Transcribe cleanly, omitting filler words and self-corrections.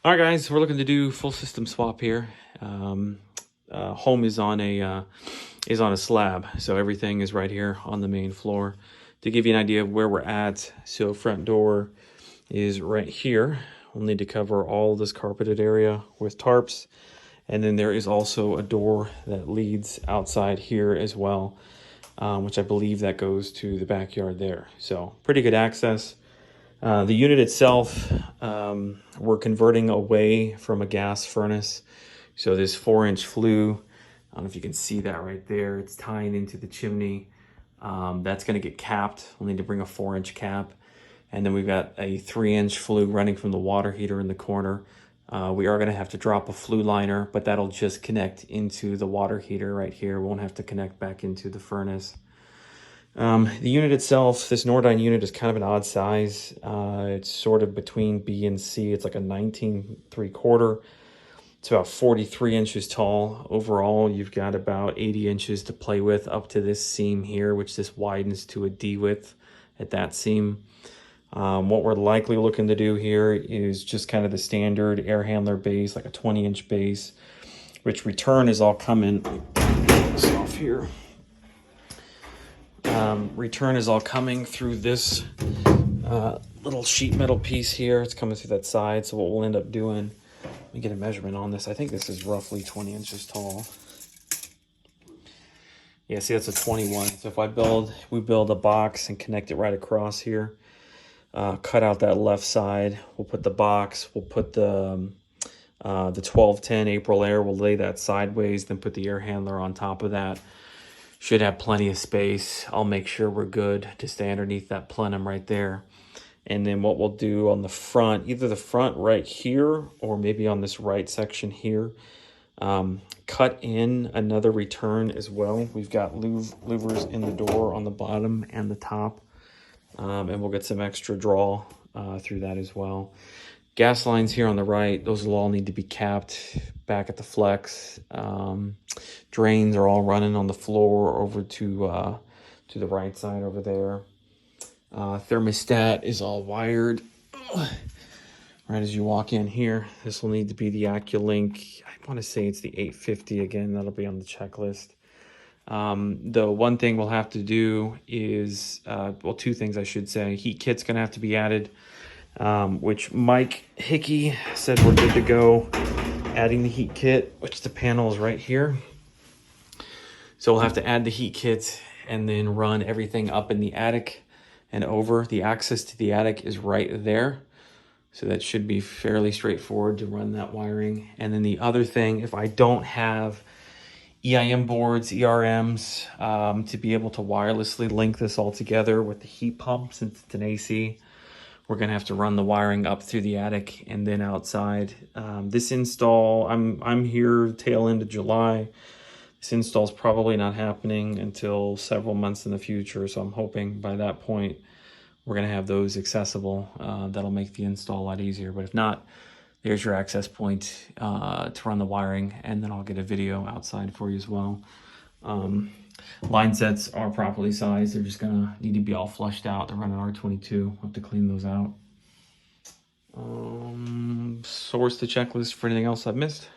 All right, guys, we're looking to do full system swap here. Home is on a slab, so everything is right here on the main floor. To give you an idea of where we're at, so front door is right here. We'll need to cover all this carpeted area with tarps, and then there is also a door that leads outside here as well, which I believe that goes to the backyard there. So pretty good access. The unit itself, we're converting away from a gas furnace. So this 4-inch flue, I don't know if you can see that right there. It's tying into the chimney. That's going to get capped. We'll need to bring a 4-inch cap. And then we've got a 3-inch flue running from the water heater in the corner. We are going to have to drop a flue liner, but that'll just connect into the water heater right here. We won't have to connect back into the furnace. The unit itself, this Nordyne unit is kind of an odd size. It's sort of between B and C. It's like a 19.75. It's about 43 inches tall. Overall, you've got about 80 inches to play with up to this seam here, which this widens to a D width at that seam. What we're likely looking to do here is just kind of the standard air handler base, like a 20-inch base, which return is all coming. Get this off here. Return is all coming through this little sheet metal piece here. It's coming through that side. So what we'll end up doing, let me get a measurement on this. I think this is roughly 20 inches tall. Yeah, see, that's a 21. So if we build a box and connect it right across here, cut out that left side. We'll put the box. We'll put the 1210 April Air. We'll lay that sideways, then put the air handler on top of that. Should have plenty of space. I'll make sure we're good to stay underneath that plenum right there. And then what we'll do on the front, either the front right here or maybe on this right section here, cut in another return as well. We've got louvers in the door on the bottom and the top, and we'll get some extra draw through that as well. Gas lines here on the right, those will all need to be capped back at the flex. Drains are all running on the floor over to the right side over there. Thermostat is all wired right as you walk in here. This will need to be the AccuLink. I want to say it's the 850 again. That'll be on the checklist. The one thing we'll have to do is, well, two things I should say. Heat kit's going to have to be added, which Mike Hickey said we're good to go. Adding the heat kit, which the panel is right here. So we'll have to add the heat kit and then run everything up in the attic and over. The access to the attic is right there. So that should be fairly straightforward to run that wiring. And then the other thing, if I don't have EIM boards, ERMs, to be able to wirelessly link this all together with the heat pump, since it's an AC, we're gonna have to run the wiring up through the attic and then outside. This install, I'm here tail end of July. This install is probably not happening until several months in the future. So I'm hoping by that point, we're gonna have those accessible. That'll make the install a lot easier. But if not, there's your access point to run the wiring, and then I'll get a video outside for you as well. Line sets are properly sized. They're just gonna need to be all flushed out. They're running R22. We'll have to clean those out. Source the checklist for anything else I've missed.